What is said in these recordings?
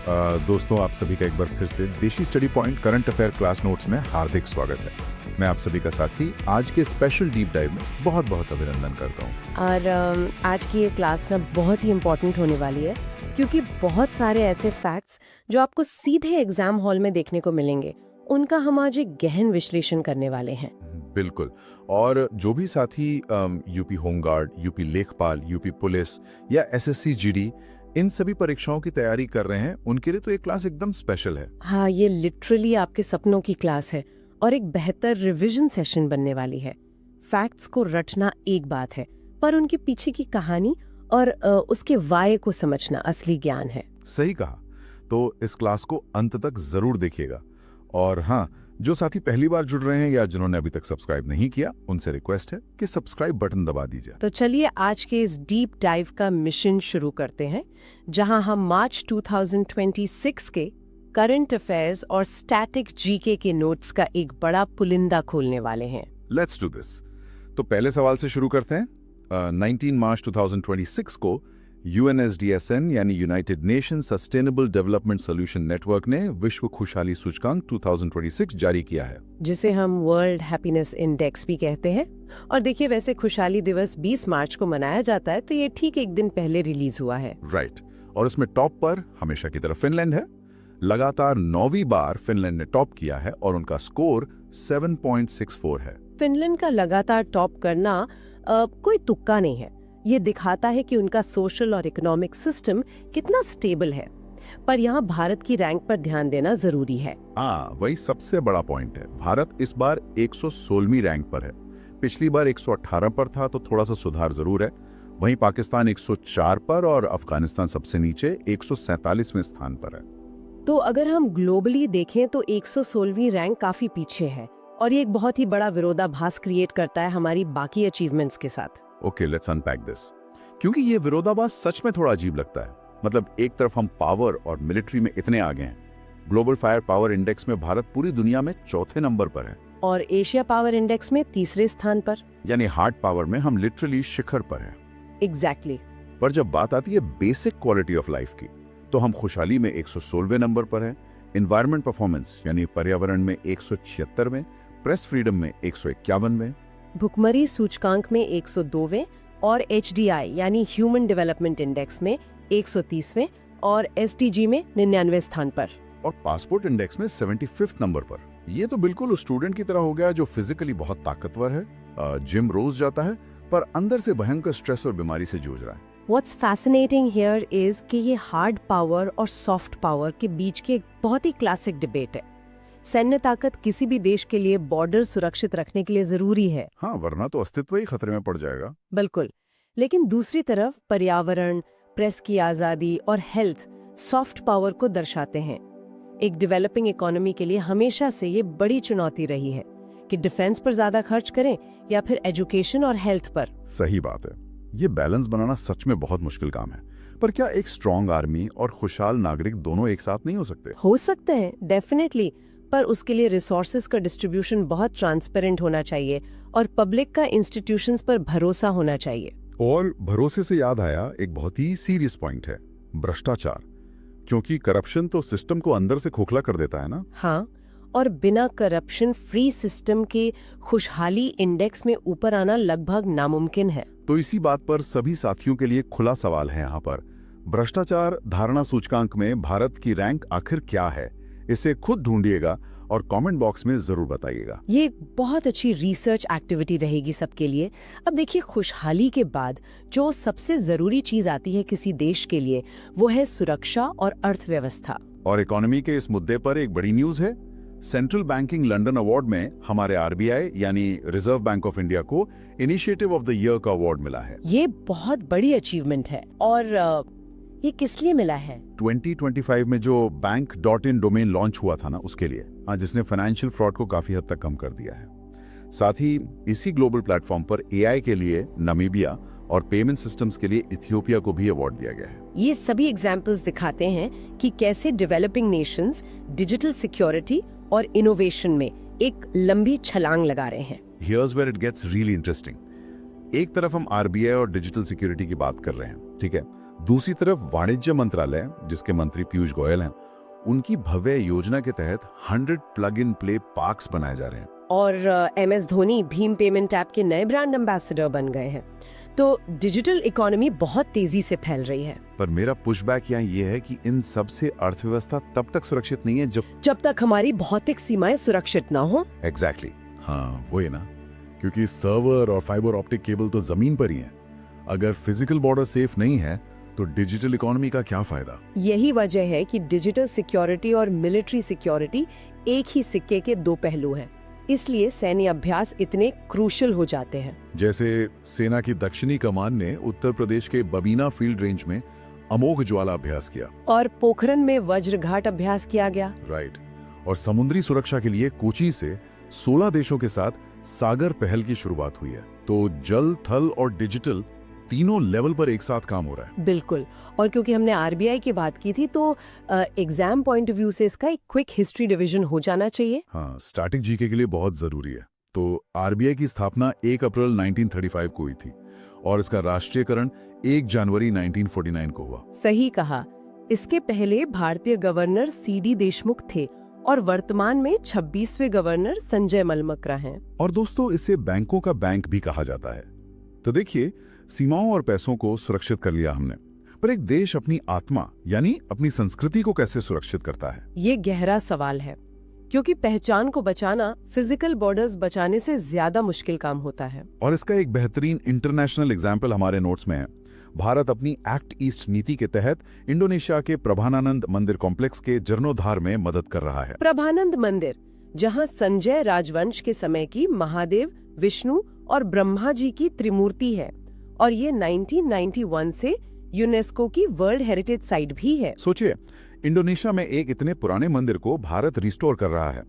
दोस्तों, आप सभी का एक बार फिर से देशी study point current affair class notes में हार्दिक स्वागत है। मैं आप सभी का साथी आज के स्पेशल डीप डाइव में बहुत बहुत अभिनंदन करता हूँ। और आज की ये क्लास ना बहुत ही इम्पोर्टेंट होने वाली है, क्योंकि बहुत सारे ऐसे फैक्ट्स जो आपको सीधे एग्जाम हॉल में देखने को मिलेंगे, उनका हम आज एक गहन विश्लेषण करने वाले हैं। बिल्कुल। और जो भी साथी यूपी होमगार्ड, यूपी लेखपाल, यूपी पुलिस या एसएससी जीडी इन सभी परीक्षाओं की तैयारी कर रहे हैं, उनके लिए तो ये क्लास एकदम स्पेशल है। हाँ, ये लिटरली आपके सपनों की क्लास है और एक बेहतर रिवीजन सेशन बनने वाली है। फैक्ट्स को रटना एक बात है, पर उनके पीछे की कहानी और उसके वाय को समझना असली ज्ञान है। सही कहा। तो इस क्लास को अंत तक जरूर देखिएगा। और हाँ, जो साथी पहली बार जुड़ रहे हैं या जिन्होंने अभी तक सब्सक्राइब नहीं किया, उनसे रिक्वेस्ट है कि सब्सक्राइब बटन दबा दीजिए। तो चलिए आज के इस डीप डाइव का मिशन शुरू करते हैं, जहां हम मार्च 2026 के करंट अफेयर्स और स्टैटिक जीके के नोट्स का एक बड़ा पुलिंदा खोलने वाले हैं। Let's do this. तो पहले सवाल से शुरू करते हैं। 19 मार्च 2026 को UNSDSN यानी United nation sustainable development solution network ने विश्व खुशहाली सूचकांक 2026 जारी किया है, जिसे हम वर्ल्ड हैप्पीनेस इंडेक्स भी कहते हैं। और देखिए, वैसे खुशहाली दिवस 20 मार्च को मनाया जाता है, तो ये ठीक एक दिन पहले रिलीज हुआ है। राइट। और इसमें टॉप पर हमेशा की तरह फिनलैंड है। लगातार 9वीं बार फिनलैंड ने टॉप किया है और उनका स्कोर 7.64 है। फिनलैंड का लगातार टॉप करना कोई तुक्का नहीं है। ये दिखाता है कि उनका सोशल और इकोनॉमिक सिस्टम कितना स्टेबल है। पर यहाँ भारत की रैंक पर ध्यान देना जरूरी है। वही सबसे बड़ा पॉइंट है। भारत इस बार 116वीं रैंक पर है। पिछली बार 118 पर था, तो थोड़ा सा सुधार जरूर है। वहीं पाकिस्तान 104 पर और अफगानिस्तान सबसे नीचे 147वें स्थान पर है। तो अगर हम ग्लोबली देखें तो 116वीं रैंक काफी पीछे है, और ये एक बहुत ही बड़ा विरोधाभास क्रिएट करता है हमारी बाकी अचीवमेंट्स के साथ। Okay, let's unpack this. क्योंकि ये विरोधाभास सच में थोड़ा अजीब लगता है। मतलब एक तरफ हम पावर और मिलिट्री में इतने आगे हैं, ग्लोबल फायर पावर इंडेक्स में भारत पूरी दुनिया में चौथे नंबर पर है, और एशिया पावर इंडेक्स में तीसरे स्थान पर। यानी हार्ड पावर में हम लिटरली शिखर पर हैं। एग्जैक्टली। पर जब बात आती है बेसिक क्वालिटी ऑफ लाइफ की, तो हम खुशहाली में 116वें नंबर पर हैं, एनवायरमेंट परफॉर्मेंस यानी पर्यावरण में 176वें, प्रेस फ्रीडम में 151वें, भुखमरी सूचकांक में 102वें और HDI यानी ह्यूमन डेवलपमेंट इंडेक्स में 130वें और SDG में 99वें स्थान पर, और पासपोर्ट इंडेक्स में 75th नंबर पर। ये तो बिल्कुल उस स्टूडेंट की तरह हो गया जो फिजिकली बहुत ताकतवर है, जिम रोज जाता है, पर अंदर से भयंकर स्ट्रेस और बीमारी से जूझ रहा है। What's fascinating here is कि ये हार्ड पावर और सॉफ्ट पावर के बीच की एक बहुत ही क्लासिक डिबेट है। सैन्य ताकत किसी भी देश के लिए बॉर्डर सुरक्षित रखने के लिए जरूरी है। हाँ, वरना तो अस्तित्व ही खतरे में पड़ जाएगा। बिल्कुल। लेकिन दूसरी तरफ पर्यावरण, प्रेस की आजादी और हेल्थ सॉफ्ट पावर को दर्शाते हैं। एक डेवलपिंग इकोनॉमी के लिए हमेशा से ये बड़ी चुनौती रही है कि डिफेंस पर ज्यादा खर्च करें या फिर एजुकेशन और हेल्थ पर। सही बात है। ये बैलेंस बनाना सच में बहुत मुश्किल काम है। पर क्या एक स्ट्रॉन्ग आर्मी और खुशहाल नागरिक दोनों एक साथ नहीं हो सकते? हो सकते हैं, डेफिनेटली। पर उसके लिए रिसोर्सेज का डिस्ट्रीब्यूशन बहुत ट्रांसपेरेंट होना चाहिए और पब्लिक का इंस्टीट्यूशंस पर भरोसा होना चाहिए। और भरोसे से याद आया, एक बहुत ही सीरियस पॉइंट है, भ्रष्टाचार। क्योंकि करप्शन तो सिस्टम को अंदर से खोखला कर देता है ना। हाँ, और बिना करप्शन फ्री सिस्टम के खुशहाली इंडेक्स में ऊपर आना लगभग नामुमकिन है। तो इसी बात पर सभी साथियों के लिए खुला सवाल है यहाँ पर, भ्रष्टाचार धारणा सूचकांक में भारत की रैंक आखिर क्या है? इसे खुद ढूंढिएगा और कमेंट बॉक्स में जरूर बताइएगा। ये एक बहुत अच्छी रिसर्च एक्टिविटी रहेगी सबके लिए। अब देखिए, खुशहाली के बाद जो सबसे जरूरी चीज आती है किसी देश के लिए, वो है सुरक्षा और अर्थव्यवस्था। और इकोनॉमी के इस मुद्दे पर एक बड़ी न्यूज है। सेंट्रल बैंकिंग लंदन अवार्ड में हमारे RBI यानी रिजर्व बैंक ऑफ इंडिया को इनिशिएटिव ऑफ द ईयर का अवार्ड मिला है। ये बहुत बड़ी अचीवमेंट है। और ये किस लिए मिला है? 2025 में जो bank.in डोमेन लॉन्च हुआ था ना, उसके लिए, जिसने फाइनेंशियल फ्रॉड को काफी हद तक कम कर दिया है। साथ ही इसी ग्लोबल प्लेटफॉर्म पर AI के लिए नामीबिया और पेमेंट सिस्टम्स के लिए इथियोपिया को भी अवार्ड दिया गया है। ये सभी एग्जाम्पल्स दिखाते हैं कि कैसे डेवलपिंग नेशंस डिजिटल सिक्योरिटी और इनोवेशन में एक लंबी छलांग लगा रहे हैं। Here's where it gets really interesting. एक तरफ हम RBI और डिजिटल सिक्योरिटी की बात कर रहे हैं, ठीक है? दूसरी तरफ वाणिज्य मंत्रालय, जिसके मंत्री पीयूष गोयल हैं, उनकी भव्य योजना के तहत 100 प्लग इन प्ले पार्क्स बनाए जा रहे हैं। और MS Dhoni Bhim payment app के नए ब्रांड एम्बेसडर बन गए हैं। तो डिजिटल इकोनॉमी बहुत तेजी से फैल रही है। पर मेरा पुशबैक यहाँ ये है कि इन सब से अर्थव्यवस्था तब तक सुरक्षित नहीं है जब तक हमारी भौतिक सीमाएं सुरक्षित ना हो। एग्जैक्टली हाँ वो है ना, क्योंकि सर्वर और फाइबर ऑप्टिक केबल तो जमीन पर ही है। अगर फिजिकल बॉर्डर सेफ नहीं है तो डिजिटल इकोनॉमी का क्या फायदा। यही वजह है कि डिजिटल सिक्योरिटी और मिलिट्री सिक्योरिटी एक ही सिक्के के दो पहलू हैं। इसलिए सैन्य अभ्यास इतने क्रूशल हो जाते हैं। जैसे सेना की दक्षिणी कमान ने उत्तर प्रदेश के बबीना फील्ड रेंज में अमोघ ज्वाला अभ्यास किया और पोखरन में वज्रघाट अभ्यास किया गया। राइट। और समुद्री सुरक्षा के लिए कोची से 16 देशों के साथ सागर पहल की शुरुआत हुई है। तो जल, थल और डिजिटल तीनों लेवल पर एक साथ काम हो रहा है। बिल्कुल। और क्योंकि हमने RBI की बात की थी तो एग्जाम पॉइंट ऑफ व्यू से इसका एक क्विक हिस्ट्री रिवीजन हो जाना चाहिए। हाँ, स्टैटिक जीके के लिए बहुत जरूरी है। तो RBI की स्थापना 1 अप्रैल 1935 को हुई थी और इसका राष्ट्रीयकरण 1 जनवरी 1949 को हुआ। सही कहा। इसके पहले भारतीय गवर्नर CD देशमुख थे और वर्तमान में 26वें गवर्नर संजय मलमकरा हैं। और दोस्तों, इसे बैंकों का बैंक भी कहा जाता है। तो देखिए, सीमाओं और पैसों को सुरक्षित कर लिया हमने, पर एक देश अपनी आत्मा यानी अपनी संस्कृति को कैसे सुरक्षित करता है? ये गहरा सवाल है, क्योंकि पहचान को बचाना फिजिकल बॉर्डर्स बचाने से ज्यादा मुश्किल काम होता है। और इसका एक बेहतरीन इंटरनेशनल एग्जाम्पल हमारे नोट्स में है। भारत अपनी एक्ट ईस्ट नीति के तहत इंडोनेशिया के प्रभानानंद मंदिर कॉम्प्लेक्स के जीर्णोद्धार में मदद कर रहा है। प्रभानंद मंदिर, जहां संजय राजवंश के समय की महादेव, विष्णु और ब्रह्मा जी की त्रिमूर्ति है, और ये 1991 से यूनेस्को की वर्ल्ड हेरिटेज साइट भी है। सोचिए, इंडोनेशिया में एक इतने पुराने मंदिर को भारत रिस्टोर कर रहा है।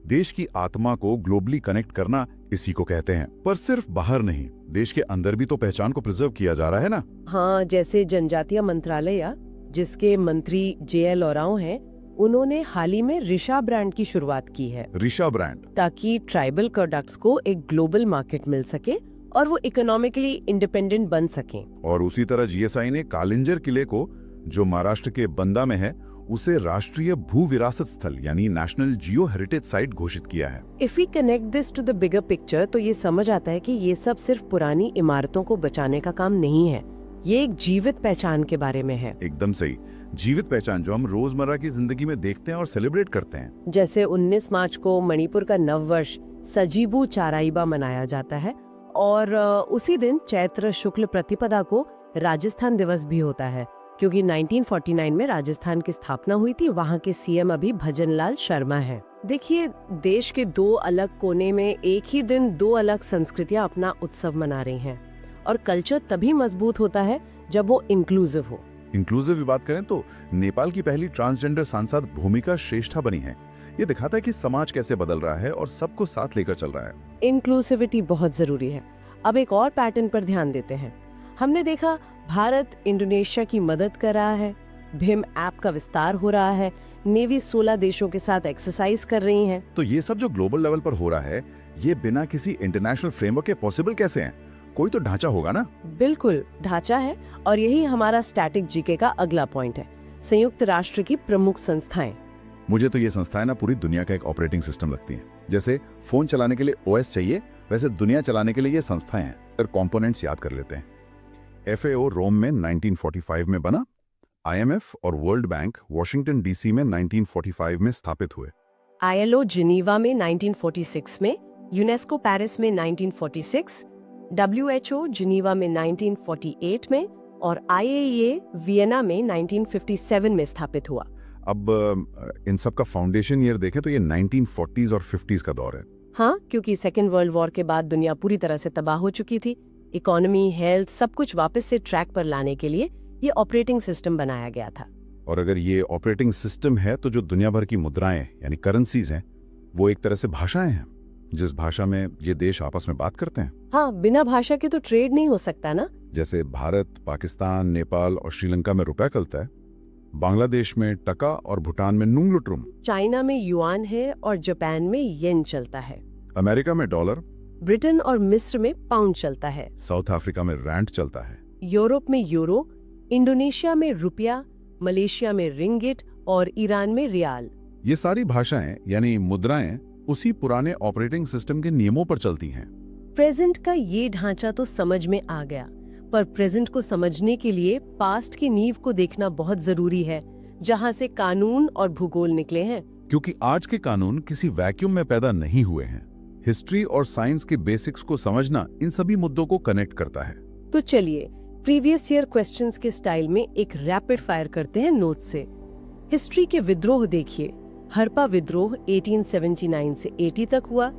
देश की आत्मा को ग्लोबली कनेक्ट करना इसी को कहते हैं। पर सिर्फ बाहर नहीं, देश के अंदर भी तो पहचान को प्रिजर्व किया जा रहा है ना। हाँ, जैसे जनजातीय मंत्रालय, जिसके मंत्री JL ओरांव हैं, उन्होंने हाल ही में रिशा ब्रांड की शुरुआत की है। रिशा ब्रांड, ताकि ट्राइबल प्रोडक्ट्स को एक ग्लोबल मार्केट मिल सके और वो इकोनॉमिकली इंडिपेंडेंट बन सकें। और उसी तरह GSI ने कालिंजर किले को, जो महाराष्ट्र के बंदा में है, उसे राष्ट्रीय भू विरासत स्थल यानी नेशनल जियो हेरिटेज साइट घोषित किया है। If we connect this to the bigger picture, तो ये समझ आता है कि ये सब सिर्फ पुरानी इमारतों को बचाने का काम नहीं है, ये एक जीवित पहचान के बारे में है। एकदम सही, जीवित पहचान जो हम रोजमर्रा की जिंदगी में देखते हैं और सेलिब्रेट करते हैं। जैसे 19 मार्च को मणिपुर का नववर्ष सजीबू चाराइबा मनाया जाता है, और उसी दिन चैत्र शुक्ल प्रतिपदा को राजस्थान दिवस भी होता है, क्योंकि 1949 में राजस्थान की स्थापना हुई थी। वहाँ के CM अभी भजनलाल शर्मा हैं। देखिए, देश के दो अलग कोने में एक ही दिन दो अलग संस्कृतियाँ अपना उत्सव मना रही हैं, और कल्चर तभी मजबूत होता है जब वो इंक्लूसिव हो। इंक्लूसिव की बात करें तो नेपाल की पहली ट्रांसजेंडर सांसद भूमिका श्रेष्ठा बनी है। ये दिखाता है कि समाज कैसे बदल रहा है और सबको साथ लेकर चल रहा है। इंक्लूसिविटी बहुत जरूरी है। अब एक और पैटर्न पर ध्यान देते हैं। हमने देखा भारत इंडोनेशिया की मदद कर रहा है, भीम ऐप का विस्तार हो रहा है, नेवी 16 देशों के साथ एक्सरसाइज कर रही है। तो ये सब जो ग्लोबल लेवल पर हो रहा है, ये बिना किसी इंटरनेशनल फ्रेमवर्क के पॉसिबल कैसे है? कोई तो ढांचा होगा ना। बिल्कुल, ढांचा है, और यही हमारा स्टैटिक जीके का अगला पॉइंट है, संयुक्त राष्ट्र की प्रमुख संस्थाएं। मुझे तो ये संस्थाएं ना पूरी दुनिया का एक ऑपरेटिंग सिस्टम लगती हैं। जैसे फोन चलाने के लिए OS चाहिए, वैसे दुनिया चलाने के लिए ये संस्थाएं हैं। फिर कंपोनेंट्स याद कर लेते हैं। FAO रोम में 1945 में बना, IMF और वर्ल्ड बैंक वॉशिंगटन DC में 1945 में स्थापित हुए, ILO जिनीवा में 1946 में, यूनेस्को पेरिस में 1946, WHO जिनीवा में 1948 में, और IAEA वियना में 1957 में स्थापित हुआ। अब इन सब का फाउंडेशन ईयर देखें तो ये 1940s और 50s का दौर है। हाँ, क्योंकि सेकेंड वर्ल्ड वॉर के बाद दुनिया पूरी तरह से तबाह हो चुकी थी। इकोनॉमी, हेल्थ, सब कुछ वापस से ट्रैक पर लाने के लिए ये ऑपरेटिंग सिस्टम बनाया गया था। और अगर ये ऑपरेटिंग सिस्टम है तो जो दुनिया भर की मुद्राएं यानी करेंसीज हैं, वो एक तरह से भाषाएं हैं, जिस भाषा में ये देश आपस में बात करते हैं। हाँ, बिना भाषा के तो ट्रेड नहीं हो सकता ना। जैसे भारत, पाकिस्तान, नेपाल और श्रीलंका में रुपया चलता है, बांग्लादेश में टका और भूटान में नुंगलुट्रुम, चाइना में युआन है और जापान में येन चलता है, अमेरिका में डॉलर, ब्रिटेन और मिस्र में पाउंड चलता है, साउथ अफ्रीका में रैंड चलता है, यूरोप में यूरो, इंडोनेशिया में रुपया, मलेशिया में रिंगिट और ईरान में रियाल। ये सारी भाषाएं यानी मुद्राएं उसी पुराने ऑपरेटिंग सिस्टम के नियमों पर चलती हैं। प्रेजेंट का ये ढांचा तो समझ में आ गया, पर प्रेजेंट को समझने के लिए पास्ट की नींव को देखना बहुत जरूरी है, जहां से कानून और भूगोल निकले हैं। क्योंकि आज के कानून किसी वैक्यूम में पैदा नहीं हुए हैं। हिस्ट्री और साइंस के बेसिक्स को समझना इन सभी मुद्दों को कनेक्ट करता है। तो चलिए प्रीवियस ईयर क्वेश्चंस के स्टाइल में एक रैपिड फायर करते हैं नोट से। हिस्ट्री के विद्रोह देखिए। हरप्पा विद्रोह 1879 से 80 तक हुआ,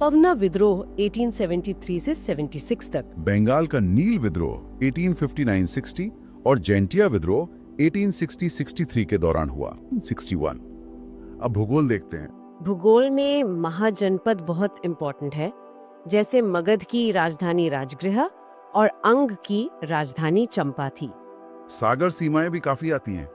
पवना विद्रोह 1873 से 76 तक, बंगाल का नील विद्रोह 1859-60 और जेंटिया विद्रोह 1860-63 के दौरान हुआ 61। अब भूगोल देखते हैं। भूगोल में महाजनपद बहुत इंपॉर्टेंट है, जैसे मगध की राजधानी राजगृह और अंग की राजधानी चंपा थी। सागर सीमाएं भी काफी आती हैं।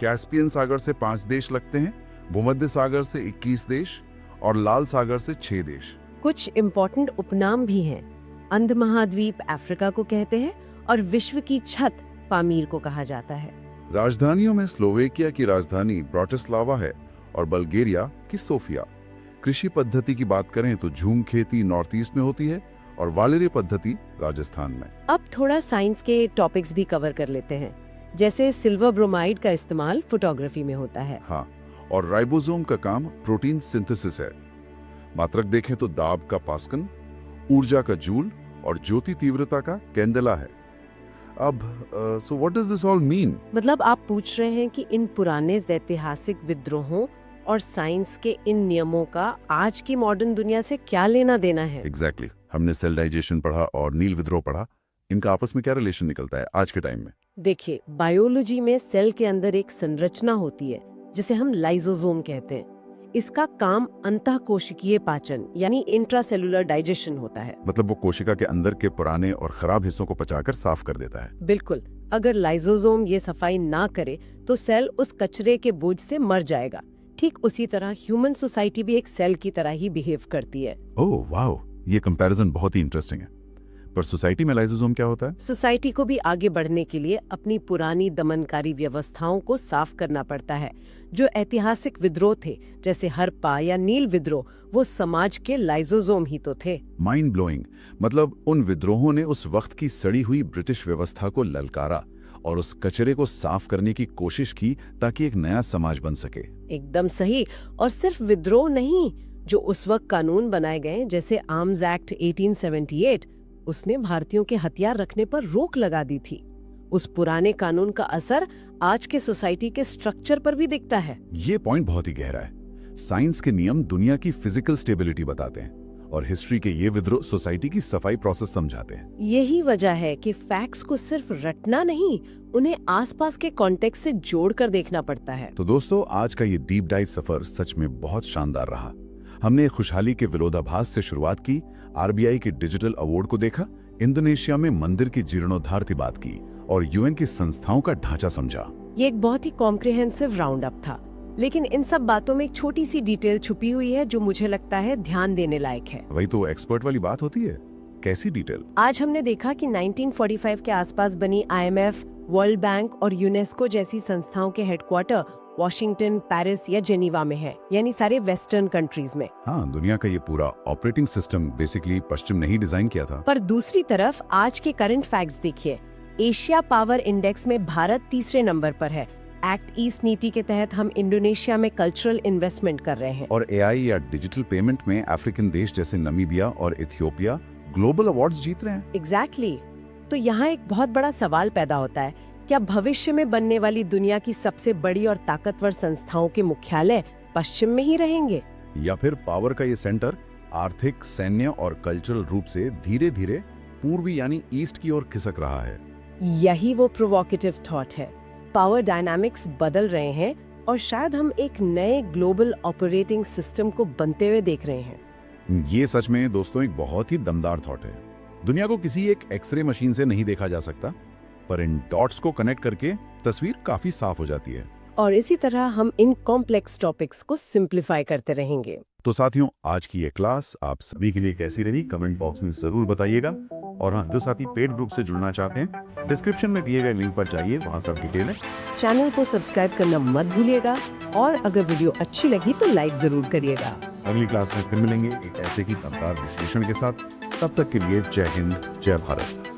कैस्पियन सागर से 5 देश लगते हैं, भूमध्य सागर से 21 देश और लाल सागर से 6 देश। कुछ इम्पोर्टेंट उपनाम भी हैं। अंध महाद्वीप अफ्रीका को कहते हैं और विश्व की छत पामीर को कहा जाता है। राजधानियों में स्लोवेकिया की राजधानी ब्राटिस्लावा है और बल्गेरिया की सोफिया। कृषि पद्धति की बात करें तो झूम खेती नॉर्थ ईस्ट में होती है और वालेरी पद्धति राजस्थान में। अब थोड़ा साइंस के टॉपिक्स भी कवर कर लेते हैं, जैसे सिल्वर ब्रोमाइड का इस्तेमाल फोटोग्राफी में होता है। हाँ, और राइबोसोम का काम प्रोटीन सिंथेसिस है। मात्रक देखें तो दाब का पास्कल, ऊर्जा का जूल और ज्योति तीव्रता का कैंडेला है। अब so what does this all mean? मतलब आप पूछ रहे हैं कि इन पुराने ऐतिहासिक विद्रोहों और साइंस के इन नियमों का आज की मॉडर्न दुनिया से क्या लेना देना है? एग्जैक्टली। हमने सेल डाइजेशन पढ़ा और नील विद्रोह पढ़ा, इनका आपस में क्या रिलेशन निकलता है आज के टाइम में? देखिए, बायोलॉजी में सेल के अंदर एक संरचना होती है जिसे हम लाइसोसोम कहते हैं। इसका काम अंतःकोशिकीय पाचन यानी इंट्रासेलुलर डाइजेशन होता है। मतलब वो कोशिका के अंदर के पुराने और खराब हिस्सों को पचाकर साफ कर देता है। बिल्कुल। अगर लाइसोसोम ये सफाई ना करे तो सेल उस कचरे के बोझ से मर जाएगा। ठीक उसी तरह ह्यूमन सोसाइटी भी एक सेल की तरह ही बिहेव करती है। ओह वाओ, ये कंपैरिजन बहुत ही इंटरेस्टिंग है। पर सोसाइटी में लाइसोसोम क्या होता है? सोसाइटी को भी आगे बढ़ने के लिए अपनी पुरानी दमनकारी व्यवस्थाओं को साफ करना पड़ता है। जो ऐतिहासिक विद्रोह थे, जैसे हरप्पा या नील विद्रोह, वो समाज के लाइसोसोम ही तो थे। Mind blowing. मतलब उन विद्रोहों ने उस वक्त की सड़ी हुई ब्रिटिश व्यवस्था को ललकारा और उस कचरे को साफ करने की कोशिश की ताकि एक नया समाज बन सके। एकदम सही। और सिर्फ विद्रोह नहीं, जो उस वक्त कानून बनाए गए, जैसे आर्म्स एक्ट 1878, उसने भारतीयों के हथियार रखने पर रोक लगा दी थी। उस पुराने कानून का असर आज के सोसाइटी के स्ट्रक्चर पर भी दिखता है। ये पॉइंट बहुत ही गहरा है। साइंस के नियम दुनिया की फिजिकल स्टेबिलिटी बताते हैं और हिस्ट्री के ये विद्रोह सोसाइटी की सफाई प्रोसेस समझाते हैं। यही वजह है कि फैक्ट्स को सिर्फ रटना नहीं, उन्हें आसपास के कॉन्टेक्स्ट से जोड़कर देखना पड़ता है। तो दोस्तों, आज का ये डीप डाइव सफर सच में बहुत शानदार रहा। हमने खुशहाली के विरोधाभास से शुरुआत की, आरबीआई के डिजिटल अवार्ड को देखा, इंडोनेशिया में मंदिर की जीर्णोद्धार की बात की और यूएन की संस्थाओं का ढांचा समझा। ये एक बहुत ही कॉम्प्रिहेंसिव राउंड अप था, लेकिन इन सब बातों में एक छोटी सी डिटेल छुपी हुई है जो मुझे लगता है ध्यान देने लायक है। वही तो एक्सपर्ट वाली बात होती है। कैसी डिटेल? आज हमने देखा कि 1945 के आसपास बनी आईएमएफ, वर्ल्ड बैंक और यूनेस्को जैसी संस्थाओं के हेडक्वार्टर वॉशिंगटन, पेरिस या जेनीवा में है, यानी सारे वेस्टर्न कंट्रीज में। हाँ, दुनिया का ये पूरा ऑपरेटिंग सिस्टम बेसिकली पश्चिम ने ही डिजाइन किया था। पर दूसरी तरफ आज के करंट फैक्ट्स देखिए। एशिया पावर इंडेक्स में भारत तीसरे नंबर पर है। एक्ट ईस्ट नीति के तहत हम इंडोनेशिया में कल्चरल इन्वेस्टमेंट कर रहे हैं। और एआई या डिजिटल पेमेंट में अफ्रीकन देश जैसे नमीबिया और इथियोपिया ग्लोबल अवार्ड्स जीत रहे हैं। एग्जैक्टली। तो यहाँ एक बहुत बड़ा सवाल पैदा होता है, क्या भविष्य में बनने वाली दुनिया की सबसे बड़ी और ताकतवर संस्थाओं के मुख्यालय पश्चिम में ही रहेंगे, या फिर पावर का ये सेंटर आर्थिक, सैन्य और कल्चरल रूप से धीरे धीरे पूर्वी यानी ईस्ट की ओर खिसक रहा है? यही वो प्रोवोकेटिव थॉट है। पावर डायनामिक्स बदल रहे हैं और शायद हम एक नए ग्लोबल ऑपरेटिंग सिस्टम को बनते हुए देख रहे हैं। ये सच में दोस्तों एक बहुत ही दमदार थॉट है। दुनिया को किसी एक एक्सरे मशीन से नहीं देखा जा सकता, पर इन डॉट्स को कनेक्ट करके तस्वीर काफी साफ हो जाती है। और इसी तरह हम इन कॉम्प्लेक्स टॉपिक्स को सिंप्लीफाई करते रहेंगे। तो साथियों, आज की ये क्लास आप सभी के लिए कैसी रही कमेंट बॉक्स में जरूर बताइएगा। और हाँ, जो साथी पेड ग्रुप से जुड़ना चाहते हैं, डिस्क्रिप्शन में दिए गए लिंक पर जाइए, वहाँ सब डिटेल है। चैनल को सब्सक्राइब करना मत भूलिएगा और अगर वीडियो अच्छी लगी तो लाइक जरूर करिएगा। अगली क्लास में फिर मिलेंगे एक ऐसे ही दमदार विश्लेषण के साथ। तब तक के लिए जय हिंद, जय भारत।